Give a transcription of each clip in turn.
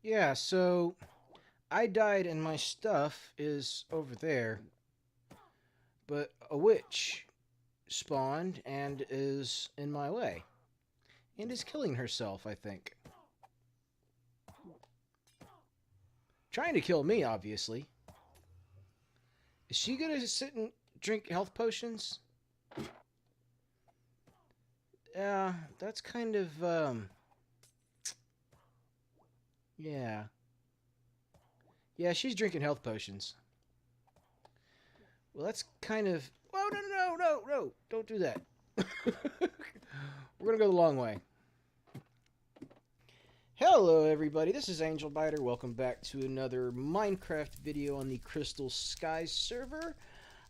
Yeah, so I died and my stuff is over there, but a witch spawned and is in my way and is killing herself, I think. Trying to kill me, obviously. Is she gonna sit and drink health potions? Yeah, that's kind of, yeah. Yeah, she's drinking health potions. Well, that's kind of. Oh, no, no, no, no, no. Don't do that. We're gonna go the long way. Hello everybody, this is AngelBiter. Welcome back to another Minecraft video on the Crystal Skies server.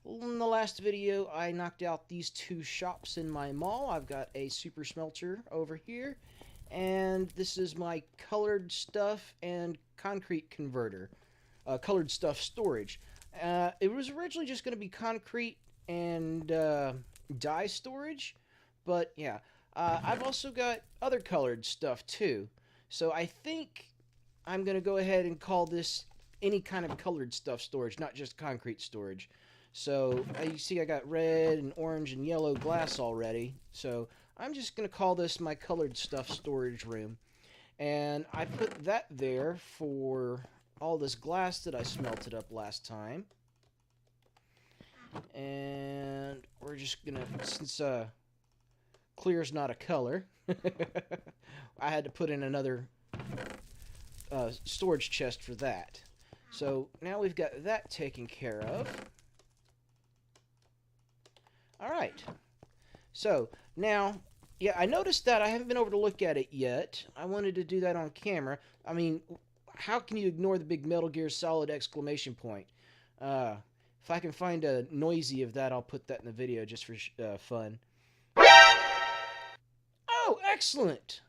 In the last video, I knocked out these two shops in my mall. I've got a super smelter over here, and this is my colored stuff and concrete converter. Colored stuff storage. It was originally just going to be concrete and dye storage, but yeah. I've also got other colored stuff too. So I think I'm going to go ahead and call this any kind of colored stuff storage, not just concrete storage. So you see I got red and orange and yellow glass already. So I'm just going to call this my colored stuff storage room. And I put that there for all this glass that I smelted up last time. And we're just going to, since clear is not a color, I had to put in another storage chest for that. So now we've got that taken care of. Alright. So now, yeah, I noticed that I haven't been over to look at it yet. I wanted to do that on camera. I mean, how can you ignore the big Metal Gear Solid exclamation point? If I can find a noisy of that, I'll put that in the video just for fun. Oh, excellent!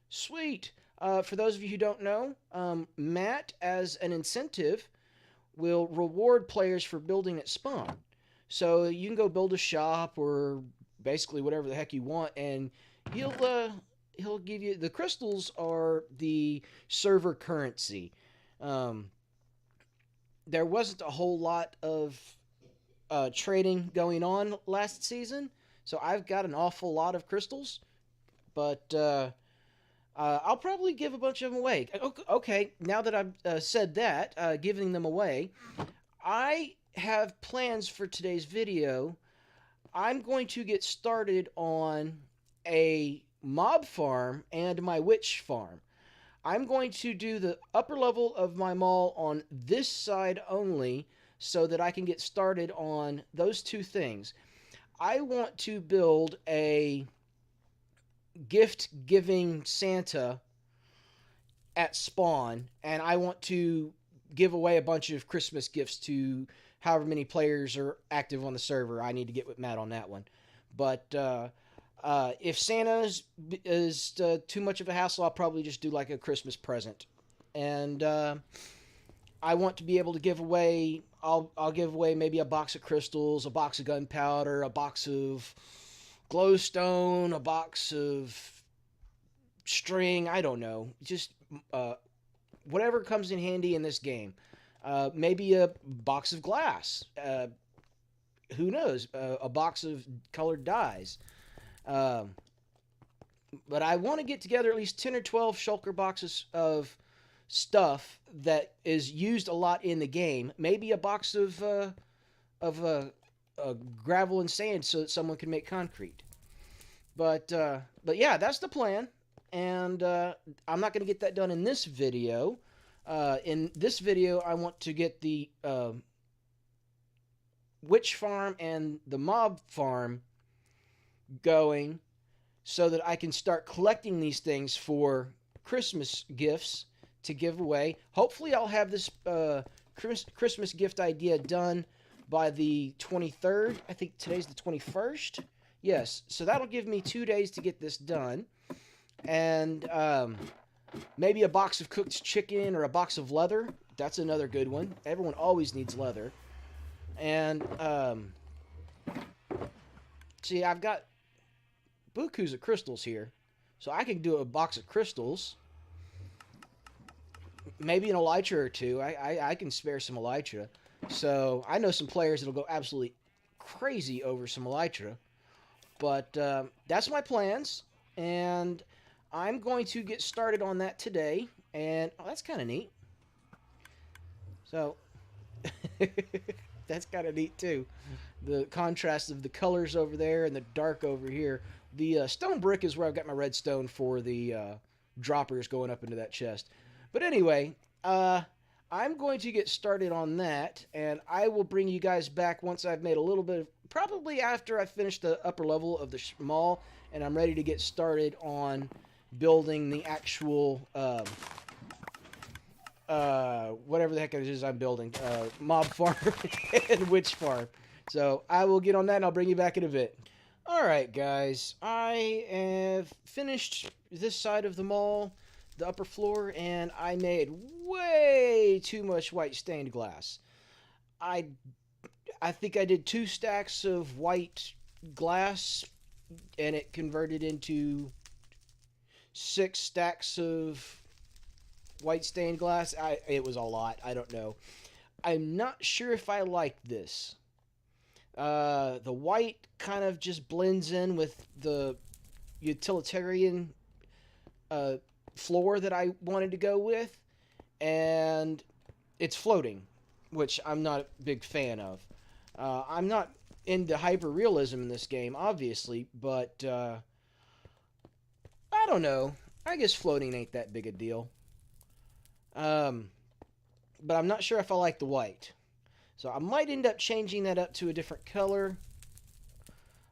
Sweet. For those of you who don't know, Matt, as an incentive, will reward players for building at spawn. So you can go build a shop or basically whatever the heck you want, and he'll give you the crystals are the server currency. There wasn't a whole lot of trading going on last season, so I've got an awful lot of crystals, but I'll probably give a bunch of them away. Okay, now that I've said that, giving them away, I have plans for today's video. I'm going to get started on a mob farm and my witch farm. I'm going to do the upper level of my mall on this side only so that I can get started on those two things. I want to build a gift-giving Santa at spawn, and I want to give away a bunch of Christmas gifts to however many players are active on the server. I need to get with Matt on that one. But if Santa is too much of a hassle, I'll probably just do like a Christmas present. And I want to be able to give away. I'll give away maybe a box of crystals, a box of gunpowder, a box of glowstone, a box of string. I don't know. Just whatever comes in handy in this game. Maybe a box of glass. Who knows? A box of colored dyes. But I want to get together at least 10 or 12 shulker boxes of stuff that is used a lot in the game. Maybe a box of gravel and sand so that someone can make concrete. But yeah, that's the plan. And I'm not going to get that done in this video. In this video, I want to get the witch farm and the mob farm going so that I can start collecting these things for Christmas gifts to give away. Hopefully, I'll have this Christmas gift idea done by the 23rd. I think today's the 21st. Yes, so that'll give me 2 days to get this done. And maybe a box of cooked chicken or a box of leather. That's another good one. Everyone always needs leather. And see, I've got bukus of crystals here. So I can do a box of crystals. maybe an elytra or two. I can spare some elytra. So I know some players that'll go absolutely crazy over some elytra. But that's my plans, and I'm going to get started on that today. And oh, that's kind of neat. So that's kind of neat too. The contrast of the colors over there and the dark over here. The stone brick is where I've got my redstone for the droppers going up into that chest. But anyway, I'm going to get started on that, and I will bring you guys back once I've made a little bit of, probably after I finish the upper level of the mall, and I'm ready to get started on building the actual whatever the heck it is I'm building, mob farm and witch farm. So I will get on that and I'll bring you back in a bit. Alright guys, I have finished this side of the mall, the upper floor, and I made way too much white stained glass. I I think I did 2 stacks of white glass and it converted into 6 stacks of white stained glass. It was a lot. I don't know. I'm not sure if I like this. The white kind of just blends in with the utilitarian floor that I wanted to go with, and it's floating, which I'm not a big fan of. I'm not into hyper realism in this game, obviously, but I don't know. I guess floating ain't that big a deal. But I'm not sure if I like the white. So I might end up changing that up to a different color.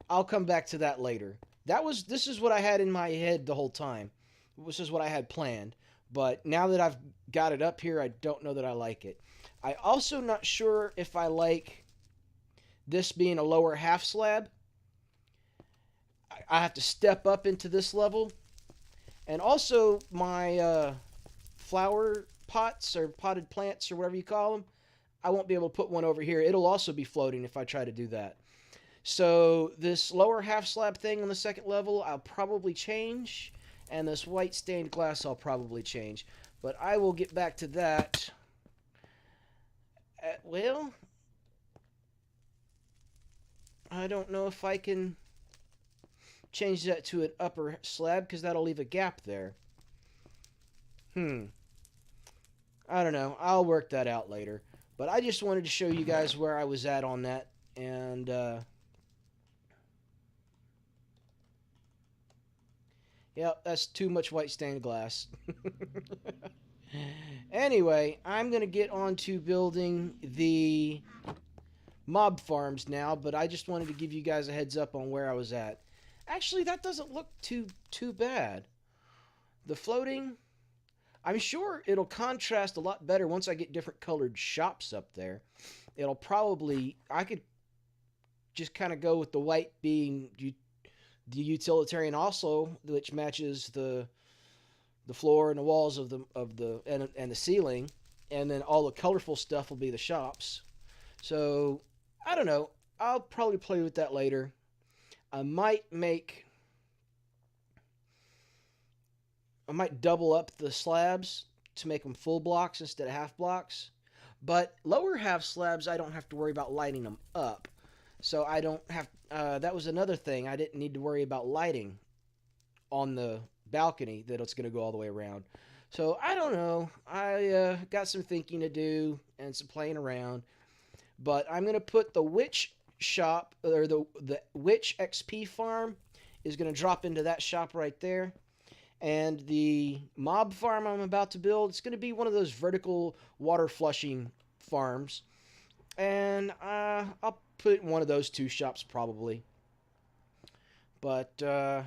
I'll come back to that later. This is what I had in my head the whole time. This is what I had planned. But now that I've got it up here, I don't know that I like it. I also not sure if I like this being a lower half slab. I have to step up into this level. And also my flower pots or potted plants or whatever you call them, I won't be able to put one over here. It'll also be floating if I try to do that. So this lower half slab thing on the second level, I'll probably change. And this white stained glass, I'll probably change. But I will get back to that. Well, I don't know if I can change that to an upper slab because that'll leave a gap there. I don't know. I'll work that out later. But I just wanted to show you guys where I was at on that. And, yep, that's too much white stained glass. Anyway, I'm going to get on to building the mob farms now. But I just wanted to give you guys a heads up on where I was at. Actually, that doesn't look too bad. The floating, I'm sure it'll contrast a lot better once I get different colored shops up there. It'll probably, I could just kind of go with the white being the utilitarian also, which matches the floor and the walls of the and the ceiling, and then all the colorful stuff will be the shops. So I don't know. I'll probably play with that later. I might double up the slabs to make them full blocks instead of half blocks. But lower half slabs, I don't have to worry about lighting them up. So I don't have, that was another thing. I didn't need to worry about lighting on the balcony that it's going to go all the way around. So I don't know. I got some thinking to do and some playing around. But I'm going to put the witch shop, or the witch XP farm is going to drop into that shop right there. And the mob farm I'm about to build, it's going to be one of those vertical water flushing farms. And I'll put it in one of those 2 shops probably. But yeah,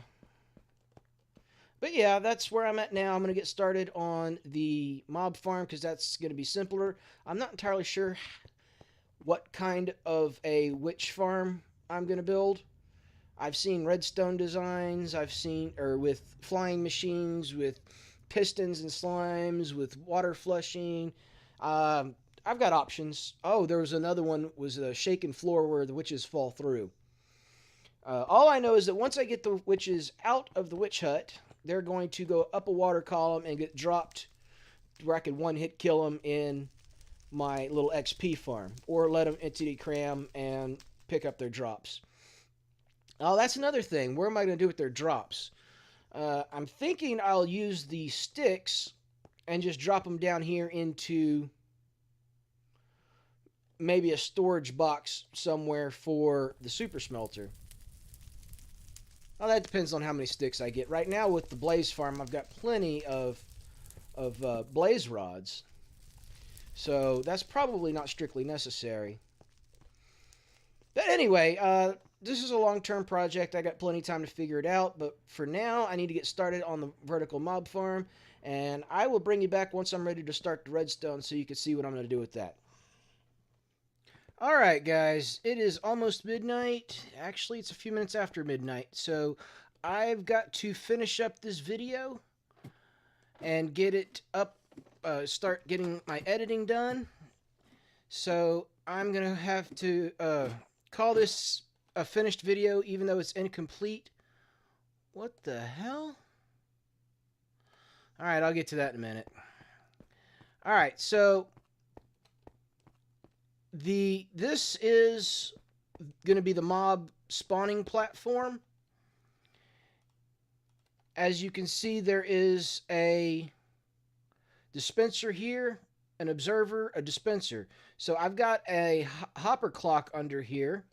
that's where I'm at now. I'm going to get started on the mob farm because that's going to be simpler. I'm not entirely sure what kind of a witch farm I'm going to build. I've seen redstone designs. I've seen, or with flying machines, with pistons and slimes, with water flushing. I've got options. Oh, there was another one, was a shaken floor where the witches fall through. All I know is that once I get the witches out of the witch hut, they're going to go up a water column and get dropped where I could one-hit kill them in my little XP farm, or let them entity cram and pick up their drops. Oh, that's another thing. Where am I going to do with their drops? I'm thinking I'll use the sticks and just drop them down here into maybe a storage box somewhere for the super smelter. Well, that depends on how many sticks I get. Right now with the blaze farm, I've got plenty of blaze rods. So that's probably not strictly necessary. But anyway, this is a long-term project. I got plenty of time to figure it out. But for now, I need to get started on the vertical mob farm. And I will bring you back once I'm ready to start the redstone so you can see what I'm going to do with that. Alright guys, it is almost midnight. Actually, it's a few minutes after midnight. So I've got to finish up this video and get it up, start getting my editing done. So I'm going to have to call this a finished video even though it's incomplete. What the hell? Alright, I'll get to that in a minute. Alright, so this is going to be the mob spawning platform. As you can see, there is a dispenser here, an observer, a dispenser. So I've got a hopper clock under here.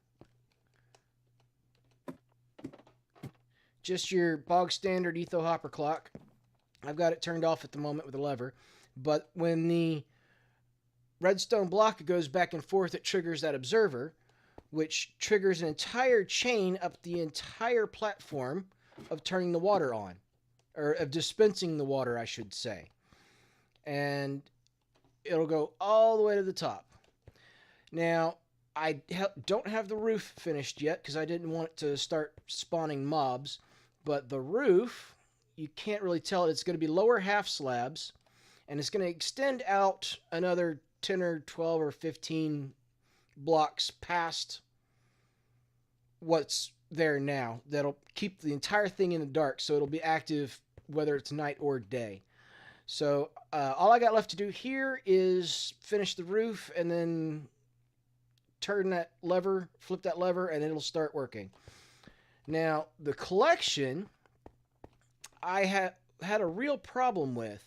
Just your bog standard etho hopper clock. I've got it turned off at the moment with a lever. But when the redstone block goes back and forth, it triggers that observer, which triggers an entire chain up the entire platform of turning the water on, or of dispensing the water, I should say. And it'll go all the way to the top. Now, I don't have the roof finished yet because I didn't want it to start spawning mobs, but the roof, you can't really tell it. It's going to be lower half slabs, and it's going to extend out another 10 or 12 or 15 blocks past what's there now. That'll keep the entire thing in the dark, so it'll be active whether it's night or day. So all I got left to do here is finish the roof and then turn that lever, flip that lever, and it'll start working. Now, the collection I had a real problem with.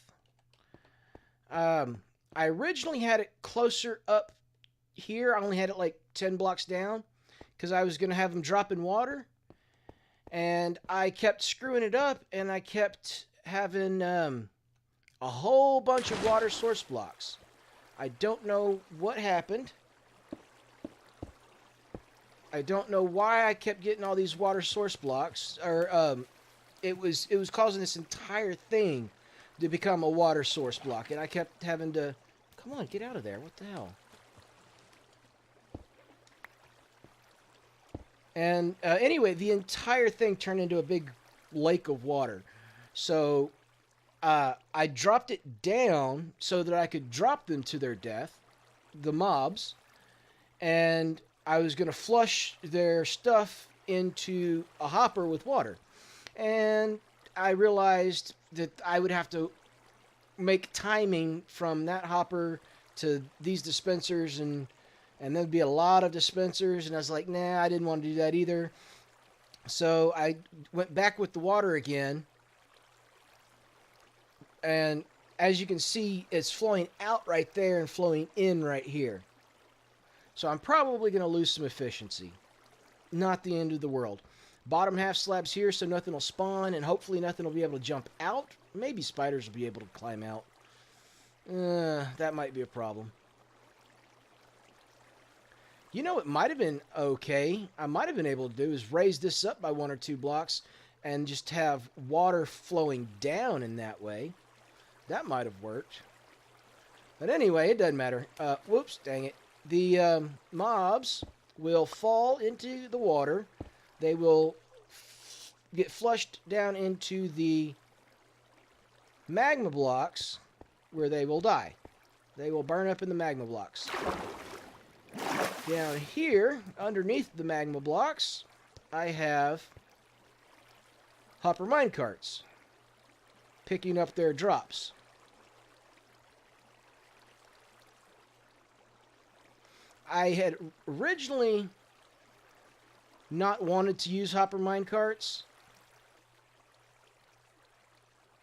I originally had it closer up here. I only had it like 10 blocks down because I was going to have them drop in water. And I kept screwing it up, and I kept having a whole bunch of water source blocks. I don't know what happened. I don't know why I kept getting all these water source blocks. Or it was causing this entire thing to become a water source block, and I kept having to... Come on, get out of there. What the hell? And anyway, the entire thing turned into a big lake of water. So I dropped it down so that I could drop them to their death, the mobs, and I was going to flush their stuff into a hopper with water. And I realized that I would have to make timing from that hopper to these dispensers, and there'd be a lot of dispensers, and I was like, nah, I didn't want to do that either. So I went back with the water again, and as you can see, it's flowing out right there and flowing in right here. So I'm probably going to lose some efficiency. Not the end of the world. Bottom half slabs here so nothing will spawn, and hopefully nothing will be able to jump out. Maybe spiders will be able to climb out. That might be a problem. You know, it might have been okay. I might have been able to do is raise this up by 1 or 2 blocks and just have water flowing down in that way. That might have worked. But anyway, it doesn't matter. Whoops, dang it. The mobs will fall into the water. They will get flushed down into the magma blocks where they will die. They will burn up in the magma blocks. Down here, underneath the magma blocks, I have hopper minecarts picking up their drops. I had originally not wanted to use hopper minecarts.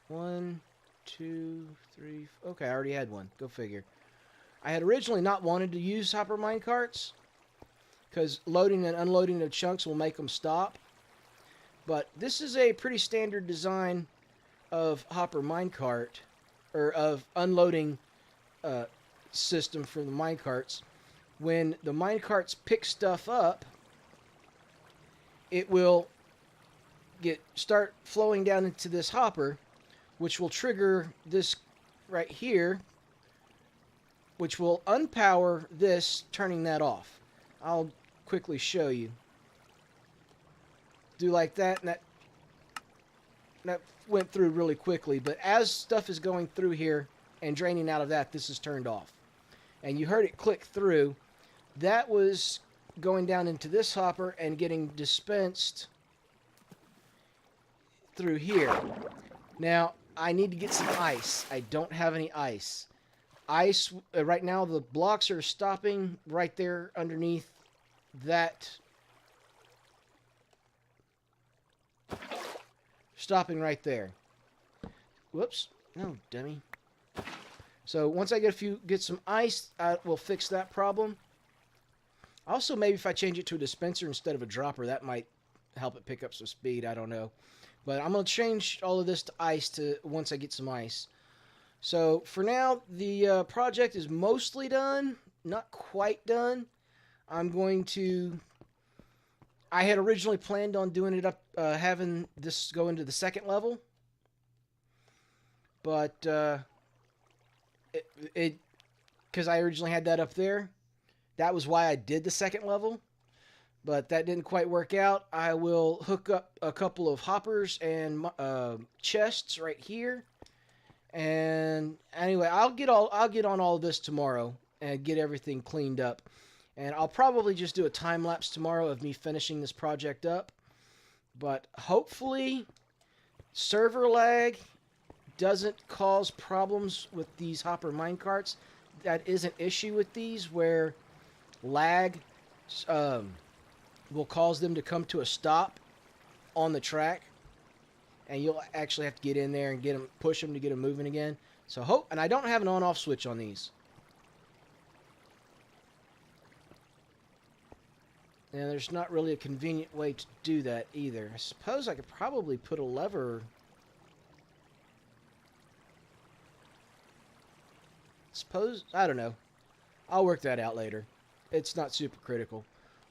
1, 2, 3. Okay, I already had one. Go figure. I had originally not wanted to use hopper minecarts because loading and unloading of chunks will make them stop. But this is a pretty standard design of hopper minecart, or of unloading system for the minecarts. When the minecarts pick stuff up, it will start flowing down into this hopper, which will trigger this right here, which will unpower this, turning that off. I'll quickly show you. Do like that, and that went through really quickly. But as stuff is going through here and draining out of that, this is turned off. And you heard it click through. That was going down into this hopper and getting dispensed through here. Now, I need to get some ice. I don't have any ice. Ice, right now the blocks are stopping right there underneath that. Stopping right there. Whoops. No, dummy. So once I get some ice, I will fix that problem. Also, maybe if I change it to a dispenser instead of a dropper, that might help it pick up some speed. I don't know. But I'm going to change all of this to ice once I get some ice. So for now, the project is mostly done. Not quite done. I had originally planned on doing it up, having this go into the second level. But because I originally had that up there, that was why I did the second level. But that didn't quite work out. I will hook up a couple of hoppers and chests right here. And anyway, I'll get on all of this tomorrow and get everything cleaned up. And I'll probably just do a time lapse tomorrow of me finishing this project up. But hopefully server lag doesn't cause problems with these hopper minecarts. That is an issue with these, where lag will cause them to come to a stop on the track, and you'll actually have to get in there and push them to get them moving again. So and I don't have an on-off switch on these. And there's not really a convenient way to do that either. I suppose I could probably put a lever. I don't know. I'll work that out later. It's not super critical.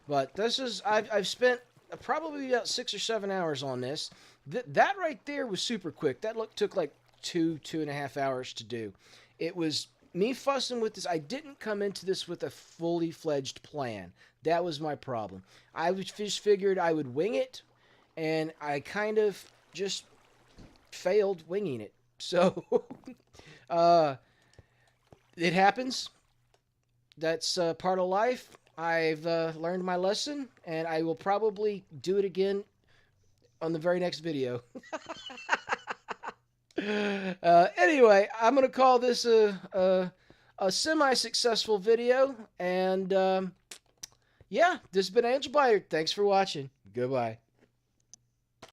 But this is, I've spent probably about 6 or 7 hours on this. That right there was super quick. That took like 2.5 hours to do. It was me fussing with this. I didn't come into this with a fully fledged plan. That was my problem. I just figured I would wing it, and I kind of just failed winging it. So, it happens. That's part of life. I've learned my lesson, and I will probably do it again on the very next video. Anyway, I'm going to call this a semi-successful video, and yeah, this has been AngelBiter. Thanks for watching. Goodbye.